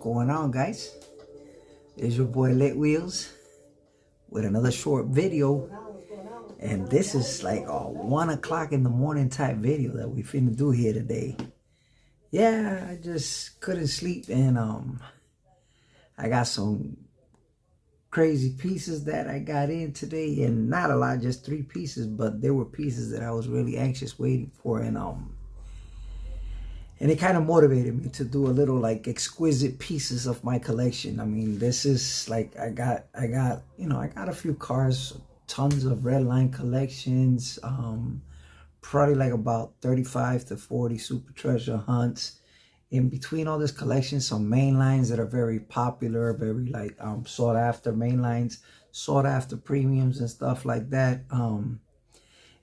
going on, guys? It's your boy Hotwheels with another short video, and this is like a 1 o'clock in the morning type video that we finna do here today. Yeah, I just couldn't sleep, and I got some crazy pieces that I got in today, and not a lot, just 3 pieces, but there were pieces that I was really anxious waiting for, and it kind of motivated me to do a little like exquisite pieces of my collection. I mean, this is like I got a few cars, tons of red line collections, probably like about 35 to 40 super treasure hunts. In between all this collection, some main lines that are very popular, very like sought after main lines, sought after premiums and stuff like that.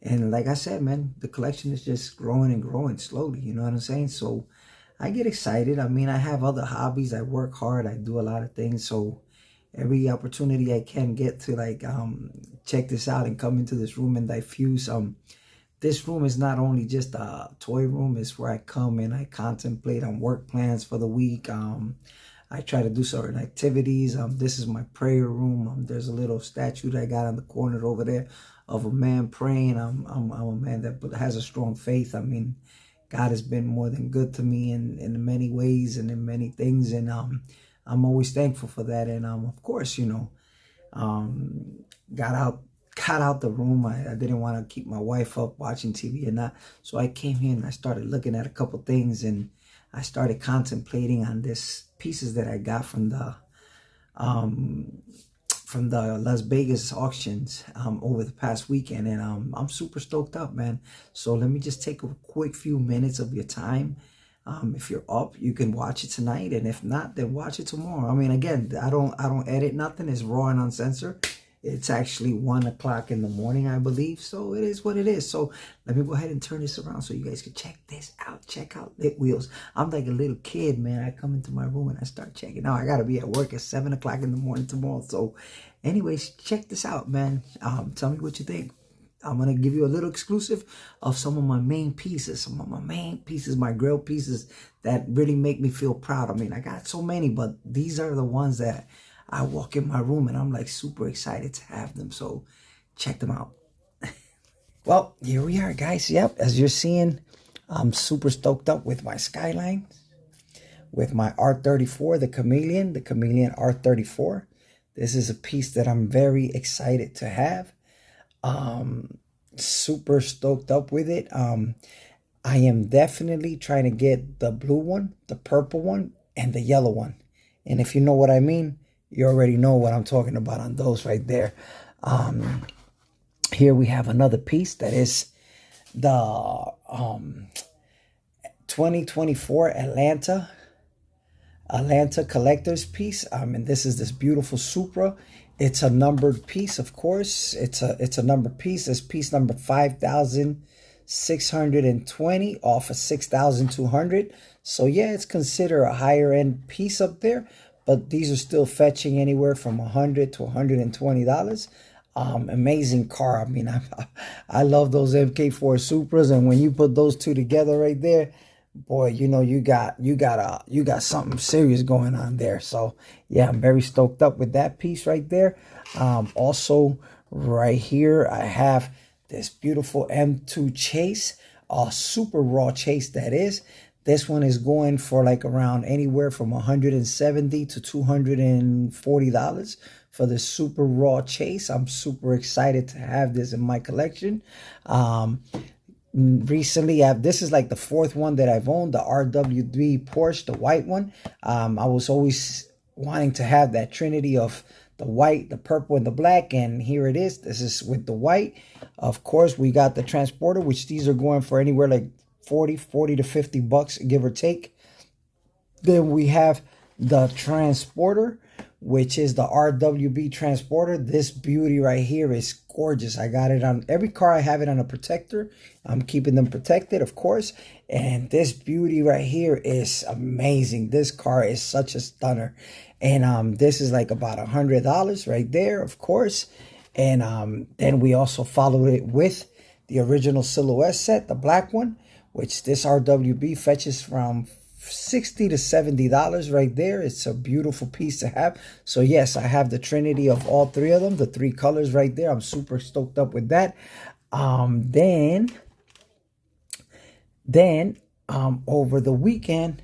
And like I said, man, the collection is just growing and growing slowly. You know what I'm saying? So I get excited. I mean, I have other hobbies. I work hard. I do a lot of things. So every opportunity I can get to like check this out and come into this room and diffuse. This room is not only just a toy room. It's where I come and I contemplate on work plans for the week. I try to do certain activities. This is my prayer room. There's a little statue that I got on the corner over there of a man praying. I'm a man that has a strong faith. I mean, God has been more than good to me in many ways and in many things, and I'm always thankful for that. And of course, you know, got out the room. I didn't want to keep my wife up watching TV and not, so I came here and I started looking at a couple things, and I started contemplating on this pieces that I got from the Las Vegas auctions over the past weekend, and I'm super stoked up, man. So let me just take a quick few minutes of your time. If you're up, you can watch it tonight, and if not, then watch it tomorrow. I mean, again, I don't edit nothing. It's raw and uncensored. It's actually 1 o'clock in the morning, I believe. So it is what it is. So let me go ahead and turn this around so you guys can check this out. Check out Hotwheels. I'm like a little kid, man. I come into my room and I start checking. Now I got to be at work at 7 o'clock in the morning tomorrow. So anyways, check this out, man. Tell me what you think. I'm going to give you a little exclusive of some of my main pieces. Some of my main pieces, my grill pieces that really make me feel proud. I mean, I got so many, but these are the ones that I walk in my room and I'm like super excited to have them. So check them out. Well, here we are, guys. Yep, as you're seeing, I'm super stoked up with my Skyline, with my R34, the Chameleon R34. This is a piece that I'm very excited to have. Super stoked up with it. I am definitely trying to get the blue one, the purple one, and the yellow one. And if you know what I mean, you already know what I'm talking about on those right there. Here we have another piece that is the 2024 Atlanta collector's piece. And this is this beautiful Supra. It's a numbered piece, of course. It's a numbered piece. It's piece number 5,620 off of 6,200. So yeah, it's considered a higher end piece up there. But these are still fetching anywhere from $100 to $120. Amazing car. I mean, I love those MK4 Supras, and when you put those two together right there, boy, you know you got something serious going on there. So yeah, I'm very stoked up with that piece right there. Also right here, I have this beautiful M2 Chase, a super raw Chase that is. This one is going for like around anywhere from $170 to $240 for the super raw Chase. I'm super excited to have this in my collection. Recently, this is like the 4th one that I've owned, the RWB Porsche, the white one. I was always wanting to have that trinity of the white, the purple, and the black, and here it is. This is with the white. Of course, we got the Transporter, which these are going for anywhere like 40 to 50 bucks, give or take. Then we have the Transporter, which is the RWB Transporter. This beauty right here is gorgeous. I got it on every car. I have it on a protector. I'm keeping them protected, of course. And this beauty right here is amazing. This car is such a stunner. And this is like about $100 right there, of course. And then we also followed it with the original Silhouette set, the black one, which this RWB fetches from $60 to $70 right there. It's a beautiful piece to have. So yes, I have the trinity of all three of them, the three colors right there. I'm super stoked up with that. Then over the weekend,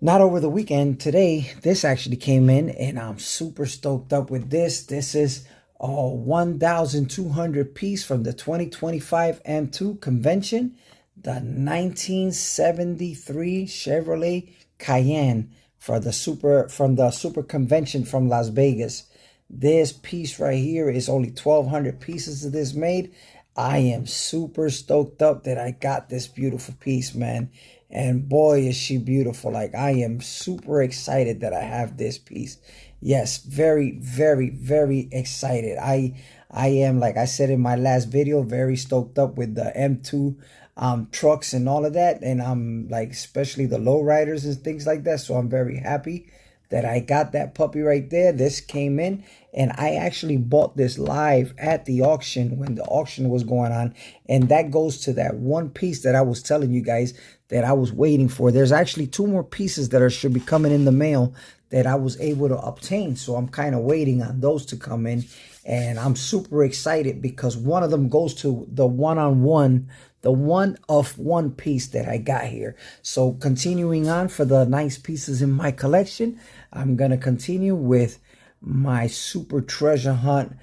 not over the weekend, today, this actually came in and I'm super stoked up with this. This is a 1,200 piece from the 2025 M2 convention, the 1973 Chevrolet Cayenne from the super convention from Las Vegas. This piece right here is only 1,200 pieces of this made. I am super stoked up that I got this beautiful piece, man. And boy, is she beautiful. Like, I am super excited that I have this piece. Yes, very, very, very excited. I am, like I said in my last video, very stoked up with the M2 trucks and all of that. And I'm like, especially the lowriders and things like that. So I'm very happy that I got that puppy right there. This came in, and I actually bought this live at the auction when the auction was going on. And that goes to that one piece that I was telling you guys that I was waiting for. There's actually two more pieces that should be coming in the mail that I was able to obtain. So I'm kind of waiting on those to come in. And I'm super excited because one of them goes to the one-on-one, the one-of-one piece that I got here. So continuing on for the nice pieces in my collection, I'm going to continue with my super treasure hunt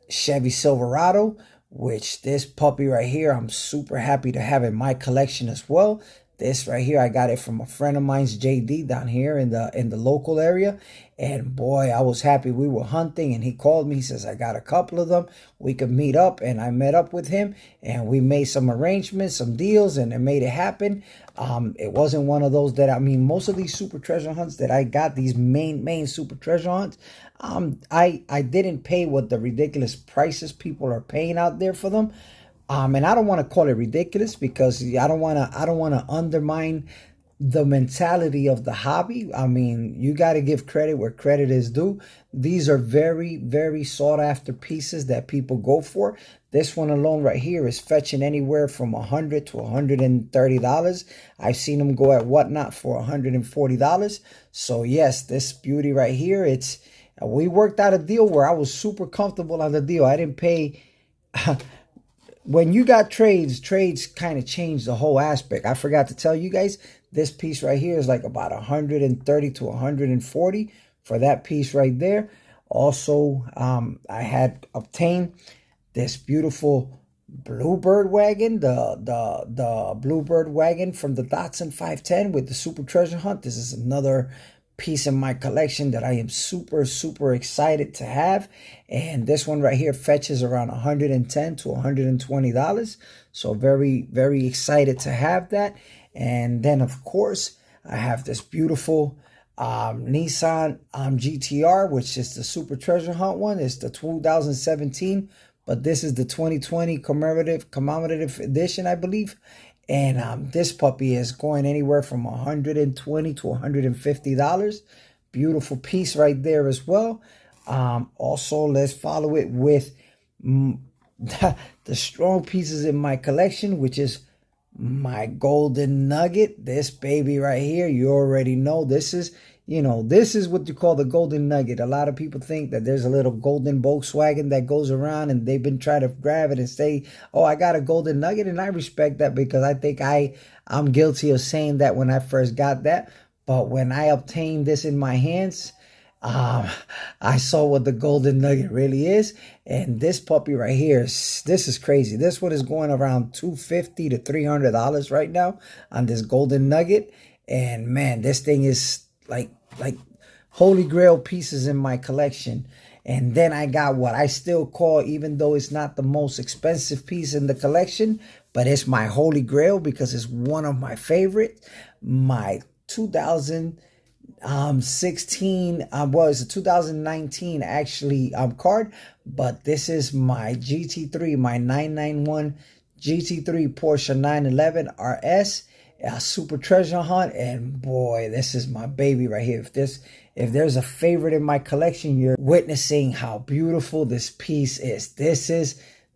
Chevy Silverado, which this puppy right here, I'm super happy to have in my collection as well. This right here, I got it from a friend of mine's, JD, down here in the local area. And boy, I was happy. We were hunting and he called me. He says, I got a couple of them. We could meet up. And I met up with him and we made some arrangements, some deals, and it made it happen. It wasn't one of those that, I mean, most of these super treasure hunts that I got, these main super treasure hunts, I didn't pay what the ridiculous prices people are paying out there for them. And I don't want to call it ridiculous because I don't want to undermine the mentality of the hobby. I mean, you got to give credit where credit is due. These are very, very sought after pieces that people go for. This one alone right here is fetching anywhere from $100 to $130. I've seen them go at Whatnot for $140. So yes, this beauty right here, we worked out a deal where I was super comfortable on the deal. I didn't pay. When you got trades kind of change the whole aspect. I forgot to tell you guys, this piece right here is like about 130 to 140 for that piece right there. Also, I had obtained this beautiful Bluebird wagon, the Bluebird wagon from the Datsun 510 with the Super Treasure Hunt. This is another piece in my collection that I am super excited to have. And this one right here fetches around $110 to $120. So very excited to have that. And then of course I have this beautiful Nissan GTR, which is the Super Treasure Hunt one. It's the 2017, but this is the 2020 commemorative edition, I believe. And this puppy is going anywhere from $120 to $150. Beautiful piece right there as well. Also, let's follow it with the strong pieces in my collection, which is my golden nugget. This baby right here, you already know this is, this is what you call the golden nugget. A lot of people think that there's a little golden Volkswagen that goes around and they've been trying to grab it and say, oh, I got a golden nugget. And I respect that because I think I'm guilty of saying that when I first got that. But when I obtained this in my hands, I saw what the golden nugget really is. And this puppy right here, this is crazy. This one is going around $250 to $300 right now on this golden nugget. And man, this thing is like holy grail pieces in my collection. And then I got what I still call, even though it's not the most expensive piece in the collection, but it's my holy grail because it's one of my favorites. My 2016, well, it's a 2019 actually card, but this is my GT3, my 991 GT3 Porsche 911 RS. Super Treasure Hunt, and boy, this is my baby right here. If there's a favorite in my collection, you're witnessing how beautiful this piece is. This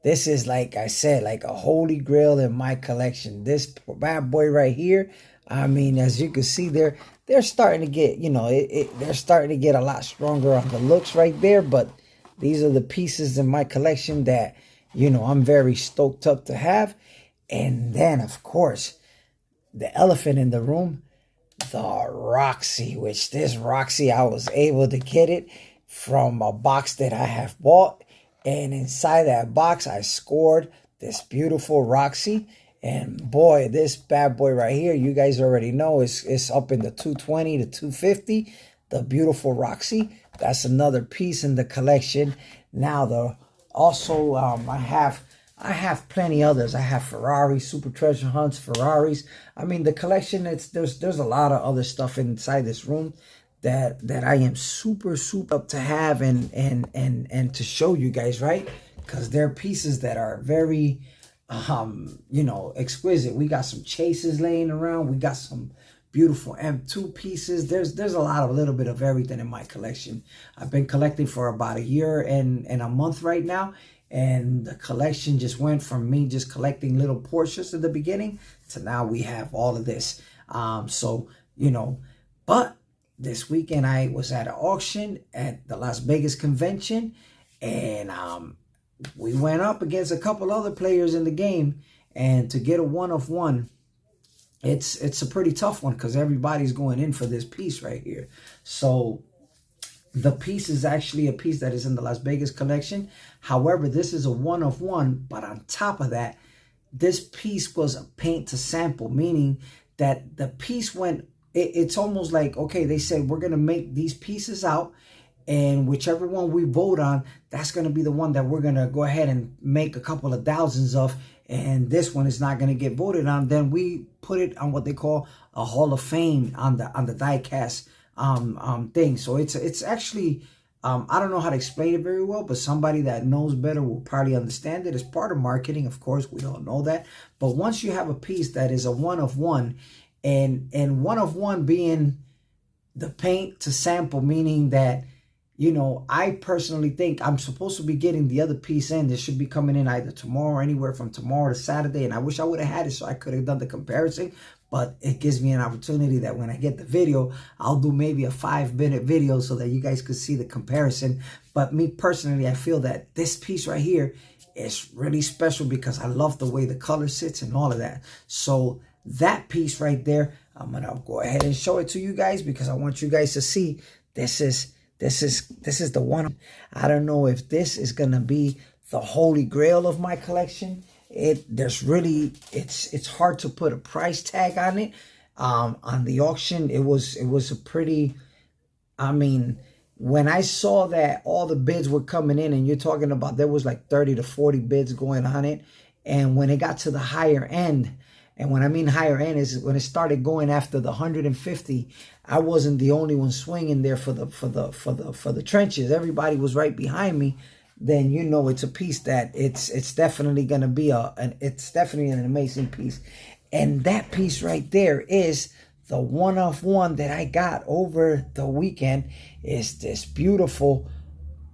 this is, like I said, like a holy grail in my collection. This bad boy right here, I mean, as you can see, they're starting to get, you know, they're starting to get a lot stronger on the looks right there. But these are the pieces in my collection that, you know, I'm very stoked up to have. And then, of course, the elephant in the room, the Roxy, which this Roxy, I was able to get it from a box that I have bought. And inside that box, I scored this beautiful Roxy. And boy, this bad boy right here, you guys already know, it's up in the 220 to 250. The beautiful Roxy. That's another piece in the collection. Now, I have plenty others. I have Ferraris, Super Treasure Hunts, Ferraris. I mean, the collection, there's a lot of other stuff inside this room that I am super up to have and to show you guys, right? Because they're pieces that are very you know, exquisite. We got some chases laying around. We got some beautiful M2 pieces. There's a little bit of everything in my collection. I've been collecting for about a year and a month right now. And the collection just went from me just collecting little Porsches in the beginning to now we have all of this. So, you know, but this weekend I was at an auction at the Las Vegas convention, and we went up against a couple other players in the game, and to get a one of one, it's a pretty tough one because everybody's going in for this piece right here. So the piece is actually a piece that is in the Las Vegas collection. However, this is a one of one, but on top of that, this piece was a paint to sample, meaning that the piece went, it's almost like, okay, they said, we're going to make these pieces out, and whichever one we vote on, that's going to be the one that we're going to go ahead and make a couple of thousands of. And this one is not going to get voted on. Then we put it on what they call a Hall of Fame on the die cast thing. So it's actually I don't know how to explain it very well, but somebody that knows better will probably understand it. It's part of marketing, of course, we all know that. But once you have a piece that is a one of one, and one of one being the paint to sample, meaning that, you know, I personally think I'm supposed to be getting the other piece in. This should be coming in either tomorrow or anywhere from tomorrow to Saturday. And I wish I would have had it so I could have done the comparison. But it gives me an opportunity that when I get the video, I'll do maybe a 5-minute video so that you guys could see the comparison. But me personally, I feel that this piece right here is really special because I love the way the color sits and all of that. So that piece right there, I'm going to go ahead and show it to you guys because I want you guys to see this is the one. I don't know if this is going to be the holy grail of my collection. It's hard to put a price tag on it. On the auction, it was a pretty, I mean, when I saw that all the bids were coming in, and you're talking about there was like 30 to 40 bids going on it, and when it got to the higher end, and when I mean higher end is when it started going after the 150, I wasn't the only one swinging there for the trenches. Everybody was right behind me. Then you know it's a piece that it's definitely gonna be it's definitely an amazing piece. And that piece right there is the one of one that I got over the weekend. Is this beautiful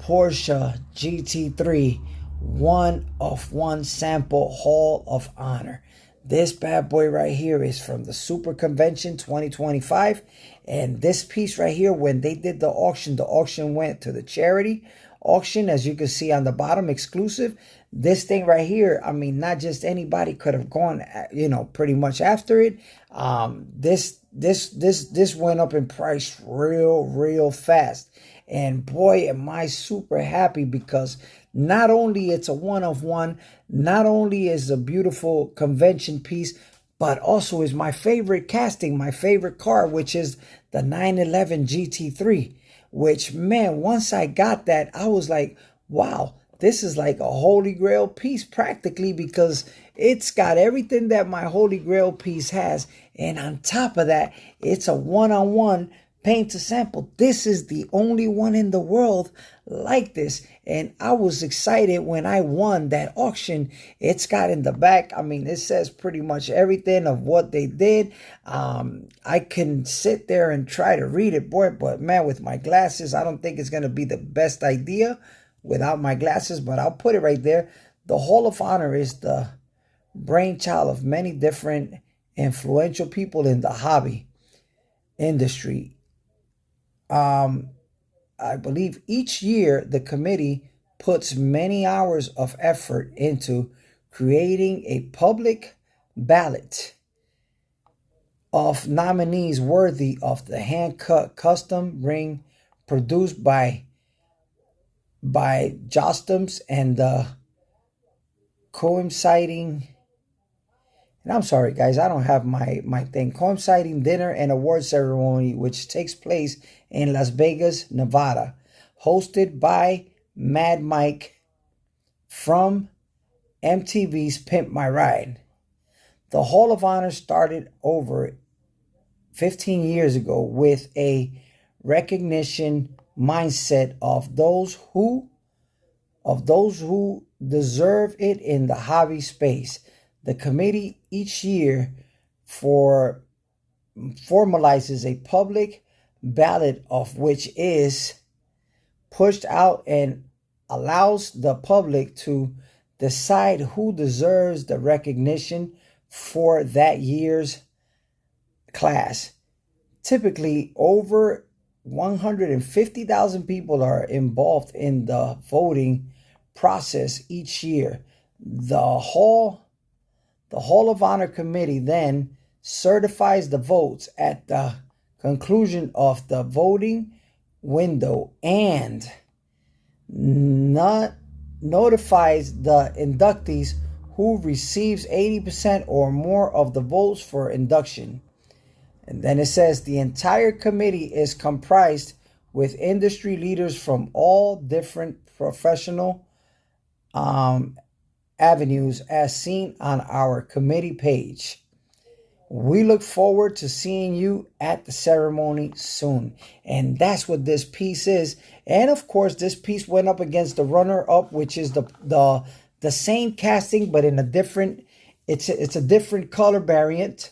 Porsche GT3 one of one sample Hall of Honor. This bad boy right here is from the Super Convention 2025. And this piece right here, when they did the auction went to the charity auction, as you can see on the bottom, exclusive. This thing right here, I mean, not just anybody could have gone, you know, pretty much after it. This went up in price real fast. And boy, am I super happy because not only it's a one of one, not only is a beautiful convention piece, but also is my favorite casting, my favorite car, which is the 911 GT3, which, man, once I got that, I was like, wow, this is like a holy grail piece practically, because it's got everything that my holy grail piece has. And on top of that, it's a one-on-one paint to sample. This is the only one in the world like this. And I was excited when I won that auction. It's got in the back, I mean, it says pretty much everything of what they did. I can sit there and try to read it, boy, but man, with my glasses, I don't think it's going to be the best idea without my glasses, but I'll put it right there. The Hall of Honor is the brainchild of many different influential people in the hobby industry. I believe each year the committee puts many hours of effort into creating a public ballot of nominees worthy of the hand-cut custom ring produced by Jostums and the coinciding, and I'm sorry guys, I don't have my thing, coinciding dinner and award ceremony, which takes place in Las Vegas, Nevada, hosted by Mad Mike from MTV's Pimp My Ride. The Hall of Honor started over 15 years ago with a recognition mindset of those who deserve it in the hobby space. The committee each year formalizes a public ballot of which is pushed out and allows the public to decide who deserves the recognition for that year's class. Typically, over 150,000 people are involved in the voting process each year. The Hall of Honor committee then certifies the votes at the conclusion of the voting window and notifies the inductees who receives 80% or more of the votes for induction. And then it says the entire committee is comprised with industry leaders from all different professional avenues as seen on our committee page. We look forward to seeing you at the ceremony soon. And that's what this piece is. And of course, this piece went up against the runner-up, which is the same casting, but in a different, it's a different color variant.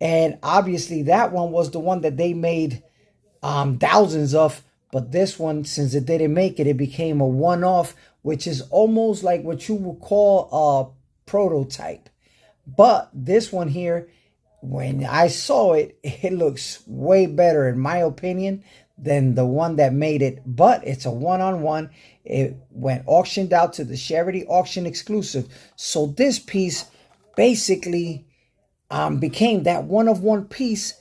And obviously that one was the one that they made thousands of. But this one, since it didn't make it, it became a one-off, which is almost like what you would call a prototype. But this one here, when I saw it, it looks way better, in my opinion, than the one that made it. But it's a one-on-one. It went auctioned out to the charity auction exclusive. So this piece basically became that one-of-one piece.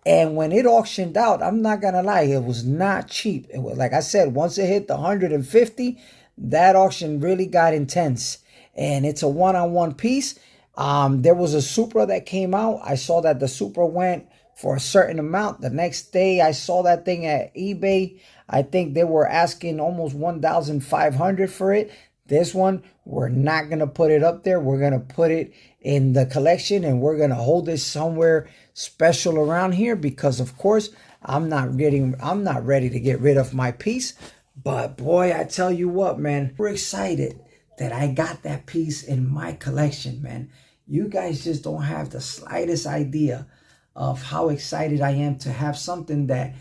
And when it auctioned out, I'm not gonna lie, it was not cheap. It was, like I said, once it hit the 150, that auction really got intense. And it's a one-on-one piece. There was a Supra that came out. I saw that the Supra went for a certain amount. The next day I saw that thing at eBay. I think they were asking almost $1,500 for it. This one, we're not going to put it up there. We're going to put it in the collection and we're going to hold it somewhere special around here because of course I'm not ready to get rid of my piece. But boy, I tell you what, man, we're excited that I got that piece in my collection, man. You guys just don't have the slightest idea of how excited I am to have something that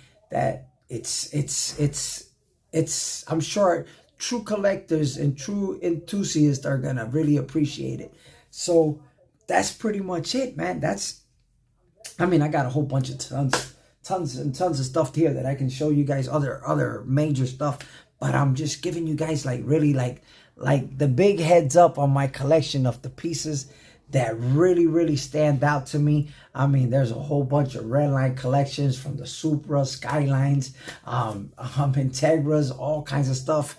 it's I'm sure true collectors and true enthusiasts are gonna really appreciate it. So that's pretty much it, man. I mean, I got a whole bunch of tons and tons of stuff here that I can show you guys, other major stuff, but I'm just giving you guys like really like the big heads up on my collection of the pieces that really stand out to me. I mean, there's a whole bunch of Redline collections from the Supra, Skylines, Integras, all kinds of stuff.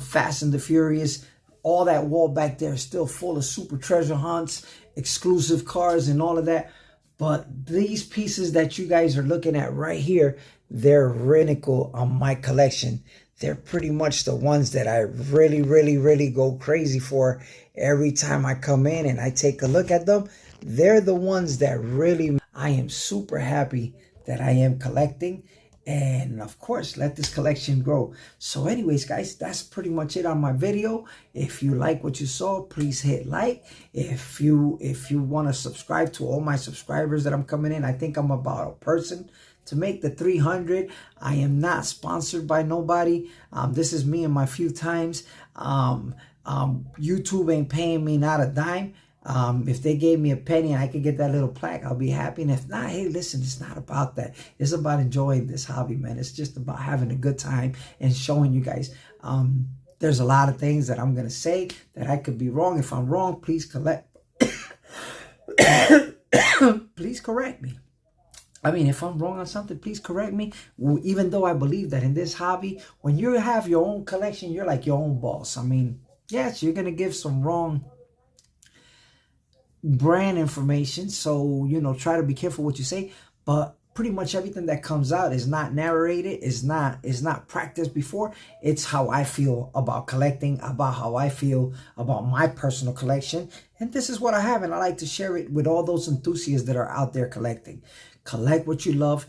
Fast and the Furious, all that wall back there is still full of super treasure hunts, exclusive cars and all of that. But these pieces that you guys are looking at right here, they're pinnacle on my collection. They're pretty much the ones that I really go crazy for every time I come in and I take a look at them. They're the ones that really I am super happy that I am collecting. And of course, let this collection grow. So anyways, guys, that's pretty much it on my video. If you like what you saw, please hit like. If you want to subscribe to all my subscribers that I'm coming in, I think I'm about a person to make the 300. I am not sponsored by nobody. This is me and my few times. YouTube ain't paying me not a dime. If they gave me a penny and I could get that little plaque, I'll be happy. And if not, hey, listen, it's not about that. It's about enjoying this hobby, man. It's just about having a good time and showing you guys. There's a lot of things that I'm going to say that I could be wrong. If I'm wrong, please please correct me. I mean, if I'm wrong on something, please correct me. Even though I believe that in this hobby, when you have your own collection, you're like your own boss. I mean, yes, you're going to give some wrong brand information. So, you know, try to be careful what you say. But pretty much everything that comes out is not narrated, is not practiced before. It's how I feel about collecting, about how I feel about my personal collection. And this is what I have, and I like to share it with all those enthusiasts that are out there collecting. Collect what you love.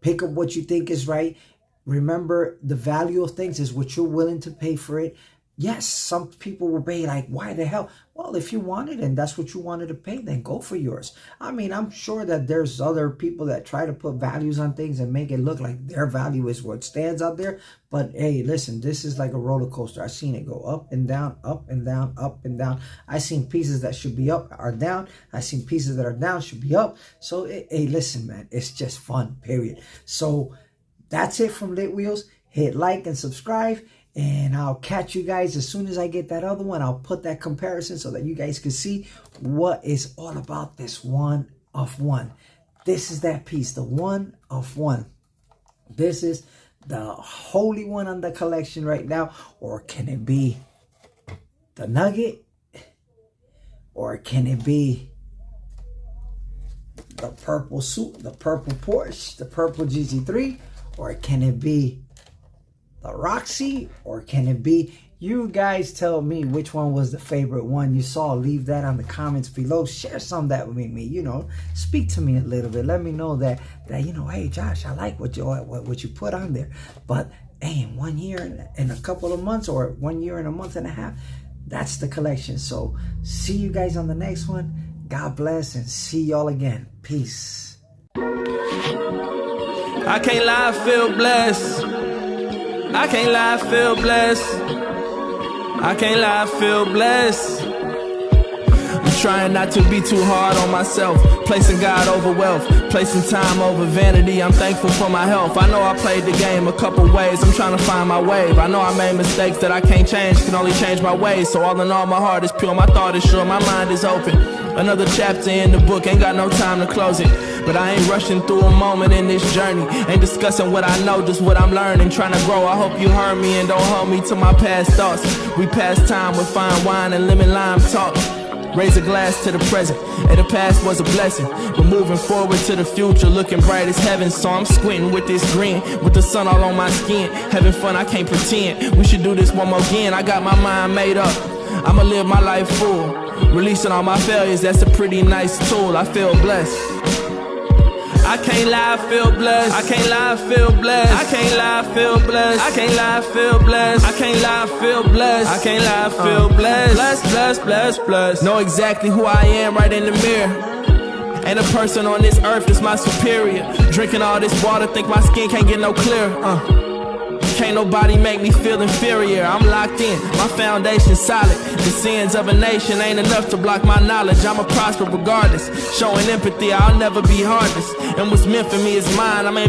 Pick up what you think is right. Remember, the value of things is what you're willing to pay for it. Yes, some people will pay like, why the hell? Well, if you want it and that's what you wanted to pay, then go for yours. I mean, I'm sure that there's other people that try to put values on things and make it look like their value is what stands out there. But hey, listen, this is like a roller coaster. I've seen it go up and down, up and down, up and down. I've seen pieces that should be up are down. I've seen pieces that are down should be up. So, hey, listen, man, it's just fun, period. So that's it from Lit Wheels. Hit like and subscribe. And I'll catch you guys as soon as I get that other one. I'll put that comparison so that you guys can see what is all about this one of one. This is that piece, the one of one. This is the holy one on the collection right now. Or can it be the Nugget? Or can it be the purple suit, the purple Porsche, the purple GT3? Or can it be the Roxy? Or can it be, you guys tell me which one was the favorite one you saw. Leave that on the comments below. Share some of that with me, you know, speak to me a little bit. Let me know that you know, hey Josh, I like what you put on there. But hey, in 1 year and a couple of months, or 1 year and a month and a half, that's the collection. So see you guys on the next one. God bless, and see y'all again. Peace. I can't lie, I feel blessed. I can't lie, I feel blessed. I can't lie, I feel blessed. I'm trying not to be too hard on myself, placing God over wealth, placing time over vanity. I'm thankful for my health. I know I played the game a couple ways. I'm trying to find my wave. I know I made mistakes that I can't change, can only change my ways. So all in all, my heart is pure, my thought is sure, my mind is open. Another chapter in the book, ain't got no time to close it. But I ain't rushing through a moment in this journey. Ain't discussing what I know, just what I'm learning. Trying to grow, I hope you heard me and don't hold me to my past thoughts. We pass time with fine wine and lemon lime talk. Raise a glass to the present, and the past was a blessing. But moving forward to the future, looking bright as heaven. So I'm squinting with this green, with the sun all on my skin. Having fun, I can't pretend. We should do this one more again. I got my mind made up, I'ma live my life full. Releasing all my failures, that's a pretty nice tool. I feel blessed. I can't lie, I feel blessed. I can't lie, I feel blessed. I can't lie, I feel blessed. I can't lie, I feel blessed. I can't lie, I feel blessed. I can't lie, I feel blessed. Blessed, blessed, blessed, blessed. Know exactly who I am right in the mirror. Ain't a person on this earth that's my superior. Drinking all this water, think my skin can't get no clearer. Can't nobody make me feel inferior. I'm locked in, my foundation's solid. The sins of a nation ain't enough to block my knowledge. I'ma prosper regardless. Showing empathy, I'll never be heartless. And what's meant for me is mine. I mean